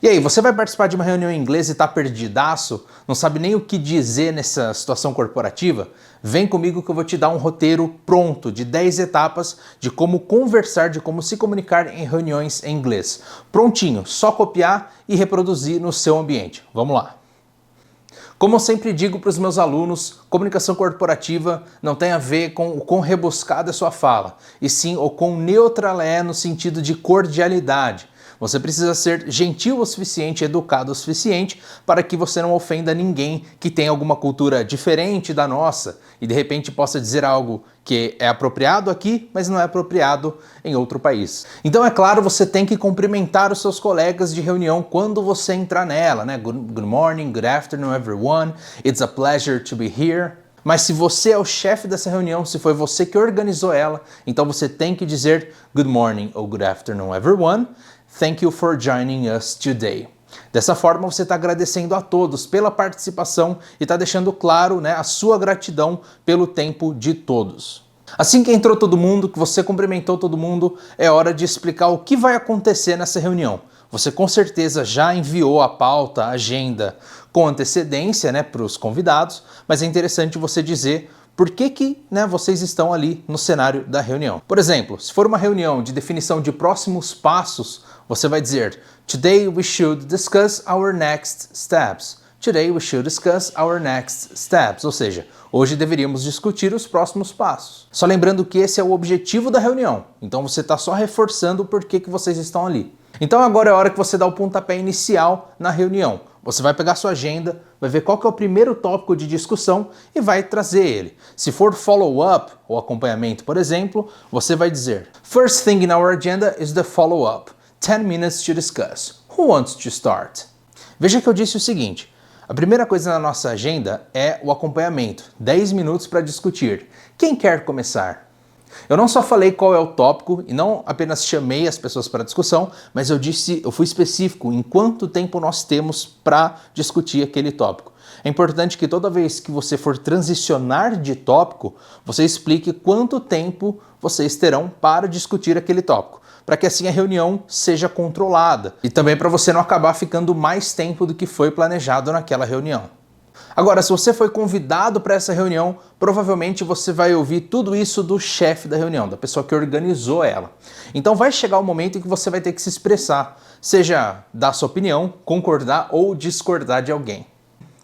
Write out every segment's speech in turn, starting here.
E aí, você vai participar de uma reunião em inglês e tá perdidaço? Não sabe nem o que dizer nessa situação corporativa? Vem comigo que eu vou te dar um roteiro pronto de 10 etapas de como conversar, de como se comunicar em reuniões em inglês. Prontinho, só copiar e reproduzir no seu ambiente. Vamos lá. Como eu sempre digo para os meus alunos, comunicação corporativa não tem a ver com o quão rebuscada é sua fala, e sim o quão neutra ela é no sentido de cordialidade. Você precisa ser gentil o suficiente, educado o suficiente para que você não ofenda ninguém que tem alguma cultura diferente da nossa e de repente possa dizer algo que é apropriado aqui, mas não é apropriado em outro país. Então, é claro, você tem que cumprimentar os seus colegas de reunião quando você entrar nela, né? Good morning, good afternoon, everyone. It's a pleasure to be here. Mas se você é o chefe dessa reunião, se foi você que organizou ela, então você tem que dizer good morning ou good afternoon, everyone. Thank you for joining us today. Dessa forma, você está agradecendo a todos pela participação e está deixando claro, né, a sua gratidão pelo tempo de todos. Assim que entrou todo mundo, que você cumprimentou todo mundo, é hora de explicar o que vai acontecer nessa reunião. Você com certeza já enviou a pauta, a agenda com antecedência, né, para os convidados, mas é interessante você dizer por que vocês estão ali no cenário da reunião. Por exemplo, se for uma reunião de definição de próximos passos, você vai dizer Today we should discuss our next steps. Today we should discuss our next steps. Ou seja, hoje deveríamos discutir os próximos passos. Só lembrando que esse é o objetivo da reunião. Então você está só reforçando o porquê que vocês estão ali. Então agora é a hora que você dá o pontapé inicial na reunião. Você vai pegar sua agenda, vai ver qual que é o primeiro tópico de discussão e vai trazer ele. Se for follow-up ou acompanhamento, por exemplo, você vai dizer First thing in our agenda is the follow-up. 10 minutes to discuss. Who wants to start? Veja que eu disse o seguinte, a primeira coisa na nossa agenda é o acompanhamento, 10 minutos para discutir. Quem quer começar? Eu não só falei qual é o tópico e não apenas chamei as pessoas para a discussão, mas eu fui específico em quanto tempo nós temos para discutir aquele tópico. É importante que toda vez que você for transicionar de tópico, você explique quanto tempo vocês terão para discutir aquele tópico, para que assim a reunião seja controlada e também para você não acabar ficando mais tempo do que foi planejado naquela reunião. Agora, se você foi convidado para essa reunião, provavelmente você vai ouvir tudo isso do chefe da reunião, da pessoa que organizou ela. Então vai chegar o momento em que você vai ter que se expressar, seja dar sua opinião, concordar ou discordar de alguém.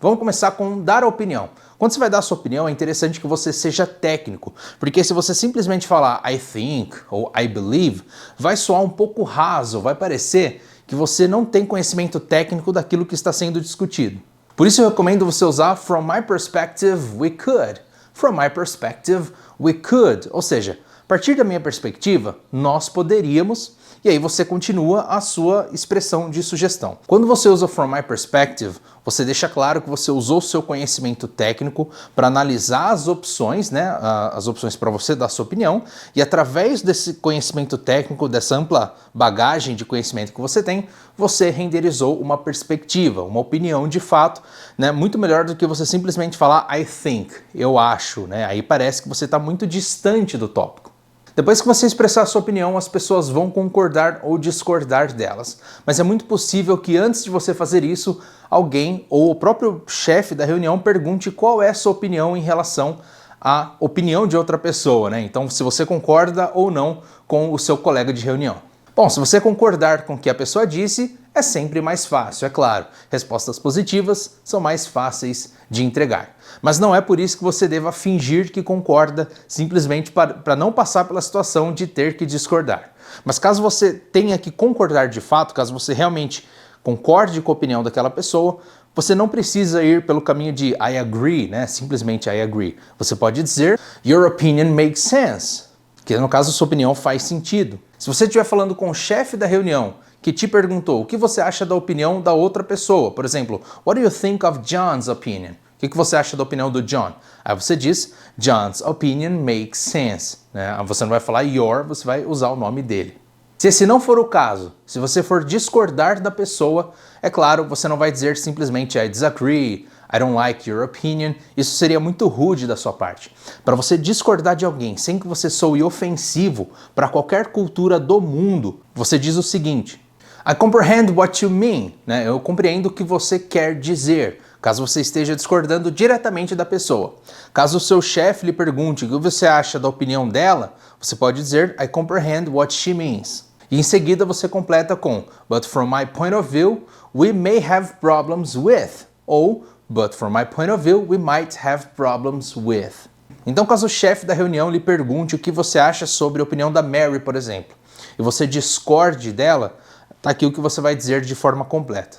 Vamos começar com dar a opinião. Quando você vai dar a sua opinião, é interessante que você seja técnico, porque se você simplesmente falar I think ou I believe, vai soar um pouco raso, vai parecer que você não tem conhecimento técnico daquilo que está sendo discutido. Por isso eu recomendo você usar From my perspective, we could. From my perspective, we could. Ou seja, a partir da minha perspectiva, nós poderíamos, e aí você continua a sua expressão de sugestão. Quando você usa From my perspective, você deixa claro que você usou o seu conhecimento técnico para analisar as opções, né, as opções para você dar sua opinião, e através desse conhecimento técnico, dessa ampla bagagem de conhecimento que você tem, você renderizou uma perspectiva, uma opinião de fato, né, muito melhor do que você simplesmente falar I think, eu acho, né, aí parece que você está muito distante do tópico. Depois que você expressar a sua opinião, as pessoas vão concordar ou discordar delas. Mas é muito possível que antes de você fazer isso, alguém ou o próprio chefe da reunião pergunte qual é a sua opinião em relação à opinião de outra pessoa, né? Então, se você concorda ou não com o seu colega de reunião. Bom, se você concordar com o que a pessoa disse, é sempre mais fácil, é claro. Respostas positivas são mais fáceis de entregar. Mas não é por isso que você deva fingir que concorda, simplesmente para não passar pela situação de ter que discordar. Mas caso você tenha que concordar de fato, caso você realmente concorde com a opinião daquela pessoa, você não precisa ir pelo caminho de I agree, né? Simplesmente I agree. Você pode dizer Your opinion makes sense, que no caso sua opinião faz sentido. Se você estiver falando com o chefe da reunião que te perguntou o que você acha da opinião da outra pessoa, por exemplo, What do you think of John's opinion? O que você acha da opinião do John? Aí você diz, John's opinion makes sense. Né? Você não vai falar your, você vai usar o nome dele. Se esse não for o caso, se você for discordar da pessoa, é claro, você não vai dizer simplesmente I disagree, I don't like your opinion. Isso seria muito rude da sua parte. Para você discordar de alguém sem que você soe ofensivo para qualquer cultura do mundo, você diz o seguinte, I comprehend what you mean, né? Eu compreendo o que você quer dizer, caso você esteja discordando diretamente da pessoa. Caso o seu chefe lhe pergunte o que você acha da opinião dela, você pode dizer I comprehend what she means. E em seguida você completa com But from my point of view, we may have problems with. Ou But from my point of view, we might have problems with. Então, caso o chefe da reunião lhe pergunte o que você acha sobre a opinião da Mary, por exemplo, e você discorde dela, tá aqui o que você vai dizer de forma completa.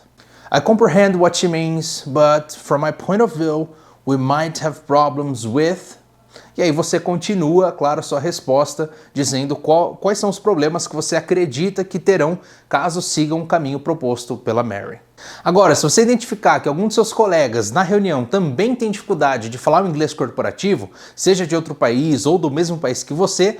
I comprehend what she means, but from my point of view, we might have problems with. E aí você continua, claro, sua resposta, dizendo quais são os problemas que você acredita que terão caso sigam o caminho proposto pela Mary. Agora, se você identificar que algum de seus colegas na reunião também tem dificuldade de falar o inglês corporativo, seja de outro país ou do mesmo país que você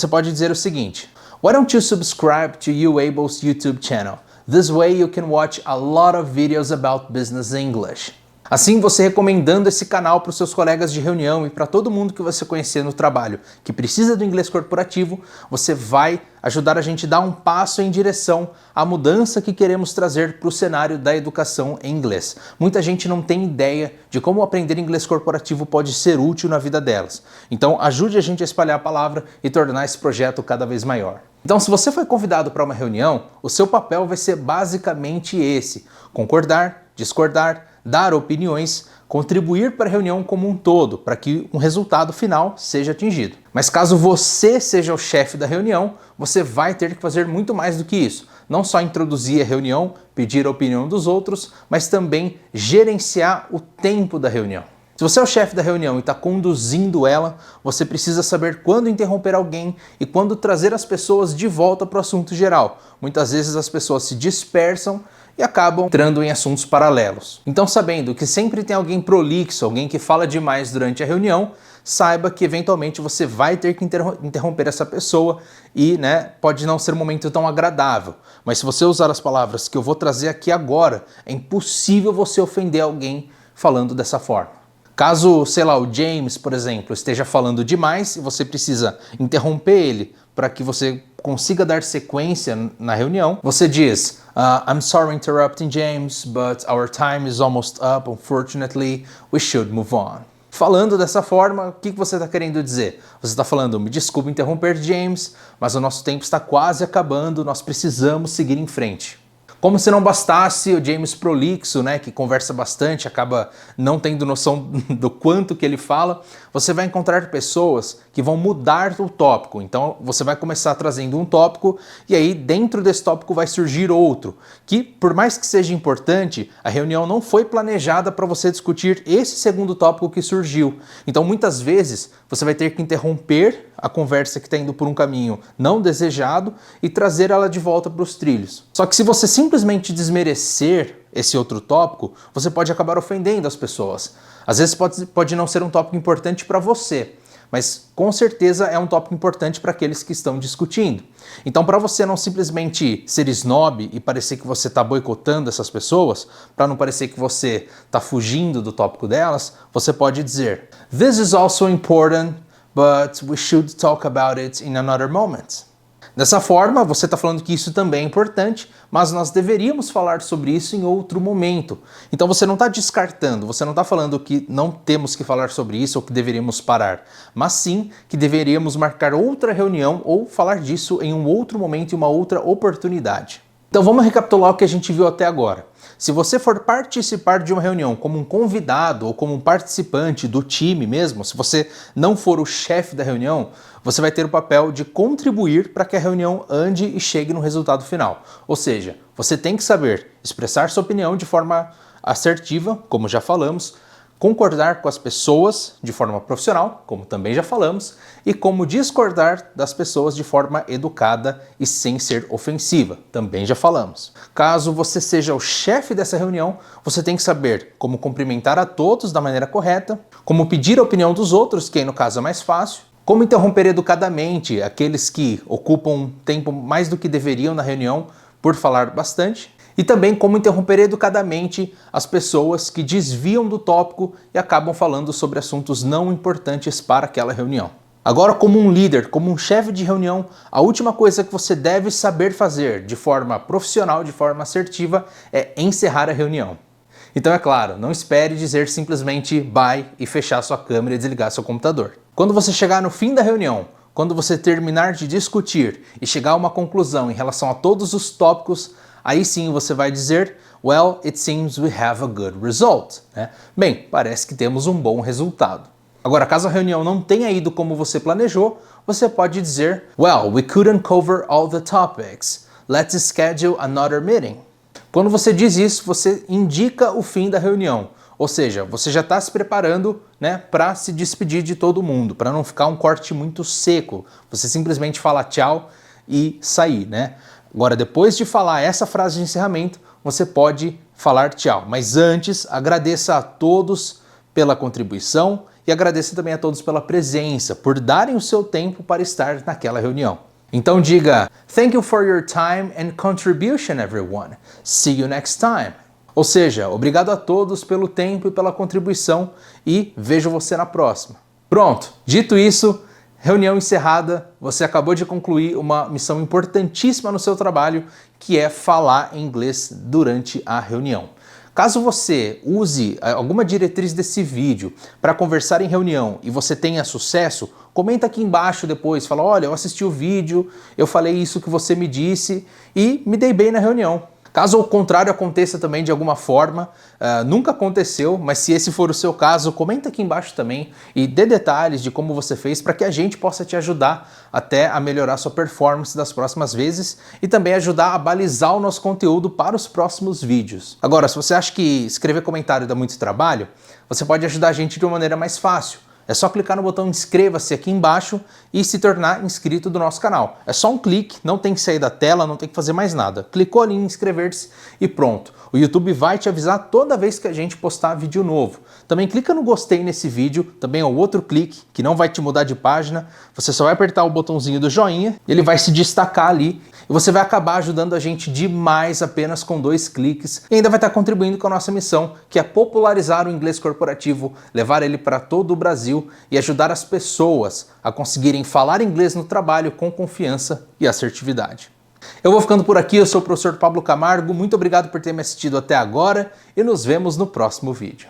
pode dizer o seguinte: Why don't you subscribe to UAble's YouTube channel? This way you can watch a lot of videos about business English. Assim, você recomendando esse canal para os seus colegas de reunião e para todo mundo que você conhecer no trabalho que precisa do inglês corporativo, você vai ajudar a gente a dar um passo em direção à mudança que queremos trazer para o cenário da educação em inglês. Muita gente não tem ideia de como aprender inglês corporativo pode ser útil na vida delas. Então, ajude a gente a espalhar a palavra e tornar esse projeto cada vez maior. Então, se você foi convidado para uma reunião, o seu papel vai ser basicamente esse: concordar, discordar, dar opiniões, contribuir para a reunião como um todo, para que um resultado final seja atingido. Mas caso você seja o chefe da reunião, você vai ter que fazer muito mais do que isso. Não só introduzir a reunião, pedir a opinião dos outros, mas também gerenciar o tempo da reunião. Se você é o chefe da reunião e está conduzindo ela, você precisa saber quando interromper alguém e quando trazer as pessoas de volta para o assunto geral. Muitas vezes as pessoas se dispersam e acabam entrando em assuntos paralelos. Então, sabendo que sempre tem alguém prolixo, alguém que fala demais durante a reunião, saiba que eventualmente você vai ter que interromper essa pessoa e, pode não ser um momento tão agradável. Mas se você usar as palavras que eu vou trazer aqui agora, é impossível você ofender alguém falando dessa forma. Caso, sei lá, o James, por exemplo, esteja falando demais e você precisa interromper ele para que você consiga dar sequência na reunião, você diz I'm sorry interrupting James, but our time is almost up, unfortunately, we should move on. Falando dessa forma, o que você está querendo dizer? Você está falando, me desculpe interromper James, mas o nosso tempo está quase acabando, nós precisamos seguir em frente. Como se não bastasse o James prolixo, que conversa bastante, acaba não tendo noção do quanto que ele fala, você vai encontrar pessoas que vão mudar o tópico. Então você vai começar trazendo um tópico e aí dentro desse tópico vai surgir outro, que por mais que seja importante, a reunião não foi planejada para você discutir esse segundo tópico que surgiu. Então muitas vezes você vai ter que interromper a conversa que está indo por um caminho não desejado e trazer ela de volta para os trilhos. Só que se você simplesmente desmerecer esse outro tópico, você pode acabar ofendendo as pessoas. Às vezes pode não ser um tópico importante para você, mas com certeza é um tópico importante para aqueles que estão discutindo. Então, para você não simplesmente ser snob e parecer que você está boicotando essas pessoas, para não parecer que você está fugindo do tópico delas, você pode dizer This is also important, but we should talk about it in another moment. Dessa forma, você está falando que isso também é importante, mas nós deveríamos falar sobre isso em outro momento. Então você não está descartando, você não está falando que não temos que falar sobre isso ou que deveríamos parar, mas sim que deveríamos marcar outra reunião ou falar disso em um outro momento e uma outra oportunidade. Então vamos recapitular o que a gente viu até agora. Se você for participar de uma reunião como um convidado ou como um participante do time mesmo, se você não for o chefe da reunião, você vai ter o papel de contribuir para que a reunião ande e chegue no resultado final. Ou seja, você tem que saber expressar sua opinião de forma assertiva, como já falamos, concordar com as pessoas de forma profissional, como também já falamos, e como discordar das pessoas de forma educada e sem ser ofensiva, também já falamos. Caso você seja o chefe dessa reunião, você tem que saber como cumprimentar a todos da maneira correta, como pedir a opinião dos outros, que aí no caso é mais fácil, como interromper educadamente aqueles que ocupam tempo mais do que deveriam na reunião por falar bastante, e também como interromper educadamente as pessoas que desviam do tópico e acabam falando sobre assuntos não importantes para aquela reunião. Agora, como um líder, como um chefe de reunião, a última coisa que você deve saber fazer de forma profissional, de forma assertiva, é encerrar a reunião. Então é claro, não espere dizer simplesmente bye e fechar sua câmera e desligar seu computador. Quando você chegar no fim da reunião, quando você terminar de discutir e chegar a uma conclusão em relação a todos os tópicos, aí sim você vai dizer, well, it seems we have a good result. Bem, parece que temos um bom resultado. Agora, caso a reunião não tenha ido como você planejou, você pode dizer, well, we couldn't cover all the topics. Let's schedule another meeting. Quando você diz isso, você indica o fim da reunião. Ou seja, você já está se preparando, para se despedir de todo mundo, para não ficar um corte muito seco. Você simplesmente fala tchau e sair, Agora, depois de falar essa frase de encerramento, você pode falar tchau. Mas antes, agradeça a todos pela contribuição e agradeça também a todos pela presença, por darem o seu tempo para estar naquela reunião. Então diga, thank you for your time and contribution, everyone. See you next time. Ou seja, obrigado a todos pelo tempo e pela contribuição e vejo você na próxima. Pronto, dito isso, reunião encerrada, você acabou de concluir uma missão importantíssima no seu trabalho, que é falar inglês durante a reunião. Caso você use alguma diretriz desse vídeo para conversar em reunião e você tenha sucesso, comenta aqui embaixo depois, fala, olha, eu assisti o vídeo, eu falei isso que você me disse e me dei bem na reunião. Caso o contrário aconteça também de alguma forma, nunca aconteceu, mas se esse for o seu caso, comenta aqui embaixo também e dê detalhes de como você fez para que a gente possa te ajudar até a melhorar sua performance das próximas vezes e também ajudar a balizar o nosso conteúdo para os próximos vídeos. Agora, se você acha que escrever comentário dá muito trabalho, você pode ajudar a gente de uma maneira mais fácil. É só clicar no botão inscreva-se aqui embaixo e se tornar inscrito do nosso canal. É só um clique, não tem que sair da tela, não tem que fazer mais nada. Clicou ali em inscrever-se e pronto. O YouTube vai te avisar toda vez que a gente postar vídeo novo. Também clica no gostei nesse vídeo, também é o outro clique, que não vai te mudar de página. Você só vai apertar o botãozinho do joinha, ele vai se destacar ali e você vai acabar ajudando a gente demais apenas com 2 cliques e ainda vai estar contribuindo com a nossa missão, que é popularizar o inglês corporativo, levar ele para todo o Brasil e ajudar as pessoas a conseguirem falar inglês no trabalho com confiança e assertividade. Eu vou ficando por aqui, eu sou o professor Pablo Camargo, muito obrigado por ter me assistido até agora e nos vemos no próximo vídeo.